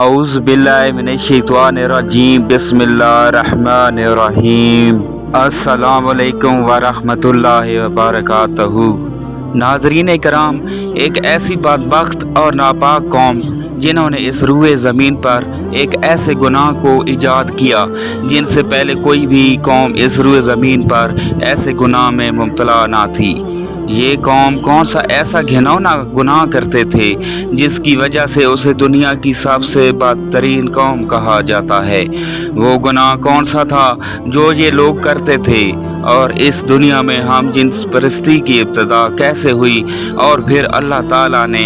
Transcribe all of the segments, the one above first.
औज़ु बिल्लाहि मिनश्शैतानिर्रजीम बिस्मिल्लाहिर्रहमानिर्रहीम। अस्सलामुअलैकुम वरहमतुल्लाहि वबरकातुहू। नाज़रीन कराम, एक ऐसी बदबख्त और नापाक कौम जिन्होंने इस रूए ज़मीन पर एक ऐसे गुनाह को ईजाद किया जिनसे पहले कोई भी कौम इस रूए ज़मीन पर ऐसे गुनाह में मुब्तला ना थी। ये कौम कौन सा ऐसा घिनौना गुनाह करते थे जिसकी वजह से उसे दुनिया की सबसे बदतरीन कौम कहा जाता है। वो गुनाह कौन सा था जो ये लोग करते थे, और इस दुनिया में हम जिन्स परस्ती की इब्तिदा कैसे हुई, और फिर अल्लाह ताला ने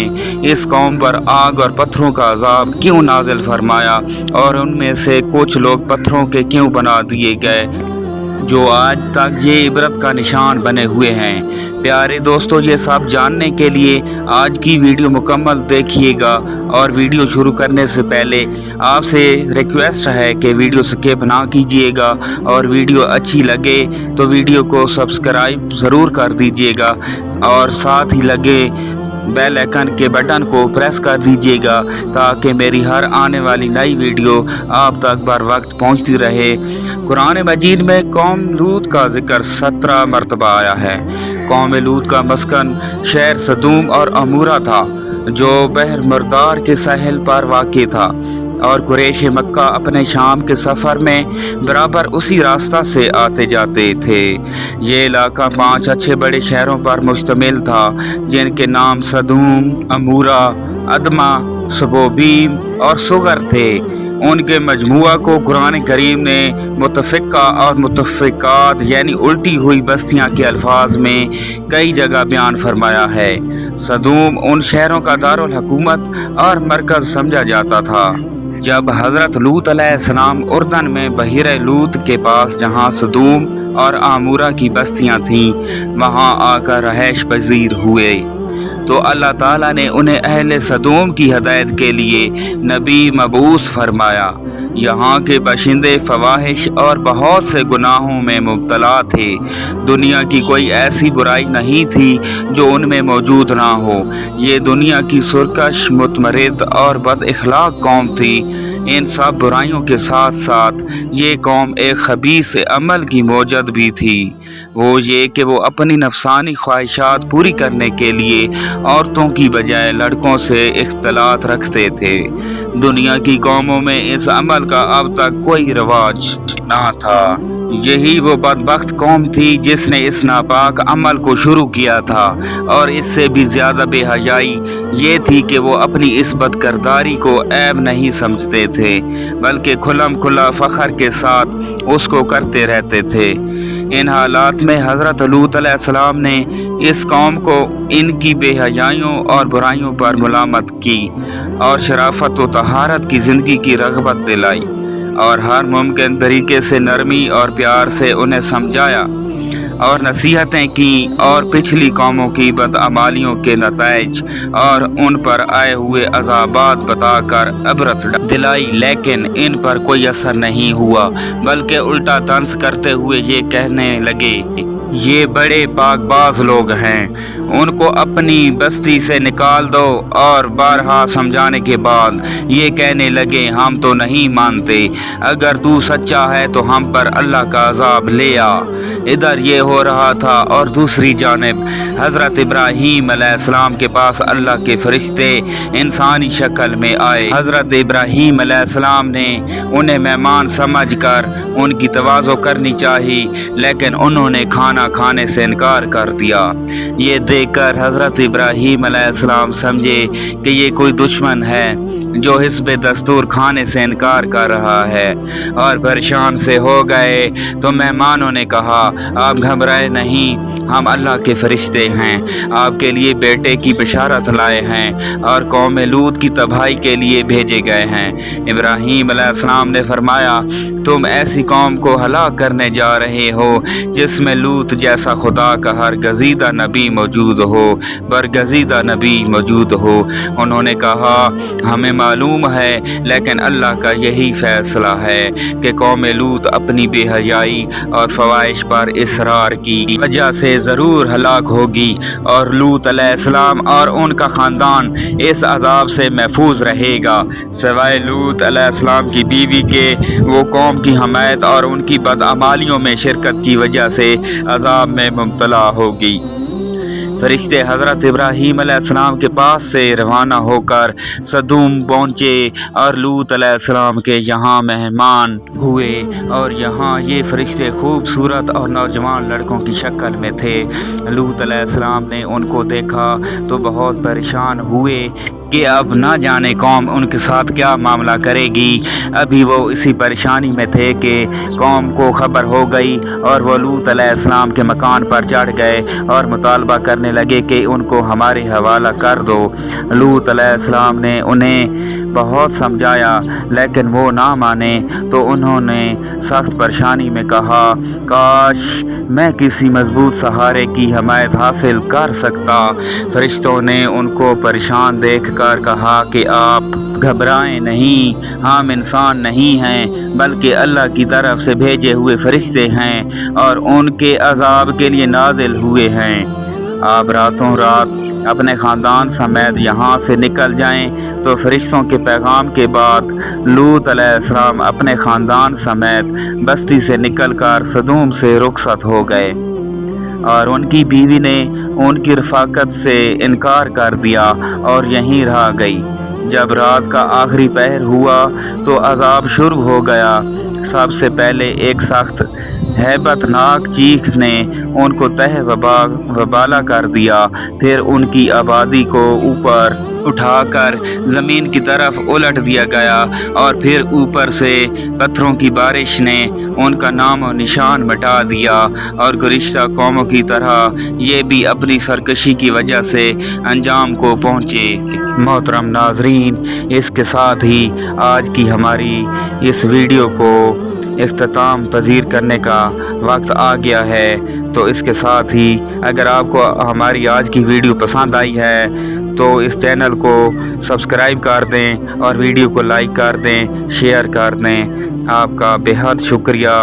इस कौम पर आग और पत्थरों का अजाब क्यों नाजिल फरमाया, और उनमें से कुछ लोग पत्थरों के क्यों बना दिए गए जो आज तक ये इबरत का निशान बने हुए हैं। प्यारे दोस्तों, ये सब जानने के लिए आज की वीडियो मुकम्मल देखिएगा, और वीडियो शुरू करने से पहले आपसे रिक्वेस्ट है कि वीडियो स्किप ना कीजिएगा, और वीडियो अच्छी लगे तो वीडियो को सब्सक्राइब ज़रूर कर दीजिएगा, और साथ ही लगे बेल आइकन के बटन को प्रेस कर दीजिएगा ताकि मेरी हर आने वाली नई वीडियो आप तक बर वक्त पहुँचती रहे। कुरान मजीद में कौम लूत का जिक्र 17 मरतबा आया है। कौम लूत का मस्कन शहर सदूम और अमूरा था जो बहर मुर्दार के साहिल पर वाक़ था, और कुरैश मक्का अपने शाम के सफ़र में बराबर उसी रास्ता से आते जाते थे। ये इलाका 5 अच्छे बड़े शहरों पर मुश्तमिल था जिनके नाम सदूम, अमूरा, अदमा, सबोबीम और सुगर थे। उनके मजमुआ को कुरान करीम ने मुतफ़िका और मुतफ़िकात यानी उल्टी हुई बस्तियां के अल्फाज में कई जगह बयान फरमाया है। सदूम उन शहरों का दारुल हुकूमत और मरकज़ समझा जाता था। जब हज़रत लूत अलैहिस्सलाम उर्दन में बहीर लूत के पास जहाँ सदूम और आमूरा की बस्तियाँ थीं वहाँ आकर रहायश पजीर हुए तो अल्लाह ताला ने उन्हें अहले सदूम की हदायत के लिए नबी मबूस फरमाया। यहाँ के बाशिंदे फवाहिश और बहुत से गुनाहों में मुब्तला थे। दुनिया की कोई ऐसी बुराई नहीं थी जो उनमें मौजूद ना हो। ये दुनिया की सुरकश, मुतमरिद और बद इखलाक कौम थी। इन सब बुराइयों के साथ साथ ये कौम एक खबीस अमल की मौजद भी थी। वो ये कि वो अपनी नफसानी ख्वाहिशात पूरी करने के लिए औरतों की बजाय लड़कों से इख्तलात रखते थे। दुनिया की कौमों में इस अमल का अब तक कोई रवाज ना था। यही वो बदबख्त कौम थी जिसने इस नापाक अमल को शुरू किया था, और इससे भी ज़्यादा बेहयाई ये थी कि वो अपनी इस बदकिरदारी को ऐब नहीं समझते थे बल्कि खुल्लम खुल्ला फ़ख्र के साथ उसको करते रहते थे। इन हालात में हज़रत लूत अलैहिस्सलाम ने इस कौम को इनकी बेहयाइयों और बुराइयों पर मुलामत की और शराफत व तहारत की ज़िंदगी की रग़बत दिलाई, और हर मुमकिन तरीके से नरमी और प्यार से उन्हें समझाया और नसीहतें की, और पिछली कौमों की बदअमालियों के नताइज और उन पर आए हुए अज़ाबात बताकर इबरत दिलाई। लेकिन इन पर कोई असर नहीं हुआ, बल्कि उल्टा तंज करते हुए ये कहने लगे, ये बड़े पाकबाज लोग हैं, उनको अपनी बस्ती से निकाल दो। और बारहा समझाने के बाद ये कहने लगे, हम तो नहीं मानते, अगर तू सच्चा है तो हम पर अल्लाह का अजाब ले आ। इधर ये हो रहा था और दूसरी जानिब हज़रत इब्राहीम अलैहिस्सलाम के पास अल्लाह के फरिश्ते इंसानी शक्ल में आए। हज़रत इब्राहीम अलैहिस्सलाम ने उन्हें मेहमान समझकर उनकी तवाज़ो करनी चाहिए, लेकिन उन्होंने खाना खाने से इनकार कर दिया। ये देखकर हज़रत इब्राहीम अलैहिस्सलाम समझे कि ये कोई दुश्मन है जो हिस्बे दस्तूर खाने से इनकार कर रहा है, और परेशान से हो गए। तो मेहमानों ने कहा, आप घबराए नहीं, हम अल्लाह के फरिश्ते हैं, आपके लिए बेटे की बिशारत लाए हैं और कौम लूत की तबाही के लिए भेजे गए हैं। इब्राहीम अलैहिस्सलाम ने फरमाया, तुम ऐसी कौम को हलाक करने जा रहे हो जिसमें लूत जैसा खुदा का हर गजीदा नबी मौजूद हो, बरगजीदा नबी मौजूद हो। उन्होंने कहा, हमें मालूम है, लेकिन अल्लाह का यही फैसला है कि कौम लूत अपनी बेहयाई और फवाहिश पर इसरार की वजह से ज़रूर हलाक होगी, और लूत अलैहिस्सलाम और उनका ख़ानदान इस अजाब से महफूज रहेगा, सिवाय लूत अलैहिस्सलाम की बीवी के। वो कौम की हमायत और उनकी बदअमालियों में शिरकत की वजह से अजाब में मुब्तला होगी। फरिश्ते हज़रत इब्राहीम अलैहिस्सलाम के पास से रवाना होकर सदूम पहुँचे और लूत अलैहिस्सलाम के यहाँ मेहमान हुए, और यहाँ ये फरिश्ते खूबसूरत और नौजवान लड़कों की शक्ल में थे। लूत अलैहिस्सलाम ने उनको देखा तो बहुत परेशान हुए कि अब ना जाने कौम उनके साथ क्या मामला करेगी। अभी वो इसी परेशानी में थे कि कौम को खबर हो गई और वो लूत अलैहिस्सलाम के मकान पर चढ़ गए और मुतालबा करने लगे कि उनको हमारे हवाला कर दो। लूत अलैहिस्सलाम ने उन्हें बहुत समझाया, लेकिन वो ना माने, तो उन्होंने सख्त परेशानी में कहा, काश मैं किसी मजबूत सहारे की हमायत हासिल कर सकता। फरिश्तों ने उनको परेशान देखकर कहा कि आप घबराएं नहीं, हम इंसान नहीं हैं बल्कि अल्लाह की तरफ से भेजे हुए फरिश्ते हैं और उनके अजाब के लिए नाजिल हुए हैं। आप रातों रात अपने ख़ानदान समेत यहाँ से निकल जाएं। तो फरिश्तों के पैगाम के बाद लूत अलैहिस्सलाम अपने ख़ानदान समेत बस्ती से निकलकर सदूम से रुखसत हो गए, और उनकी बीवी ने उनकी रफ़ाकत से इनकार कर दिया और यहीं रह गई। जब रात का आखिरी पहर हुआ तो अजाब शुरू हो गया। सबसे पहले एक सख्त हैबतनाक चीख ने उनको तह वबाला कर दिया, फिर उनकी आबादी को ऊपर उठाकर ज़मीन की तरफ उलट दिया गया, और फिर ऊपर से पत्थरों की बारिश ने उनका नाम और निशान मिटा दिया, और गुज़िश्ता कौमों की तरह ये भी अपनी सरकशी की वजह से अंजाम को पहुँचे। मोहतरम नाज़रीन, इसके साथ ही आज की हमारी इस वीडियो को इख्तिताम पजीर करने का वक्त आ गया है। तो इसके साथ ही अगर आपको हमारी आज की वीडियो पसंद आई है तो इस चैनल को सब्सक्राइब कर दें और वीडियो को लाइक कर दें, शेयर कर दें। आपका बेहद शुक्रिया।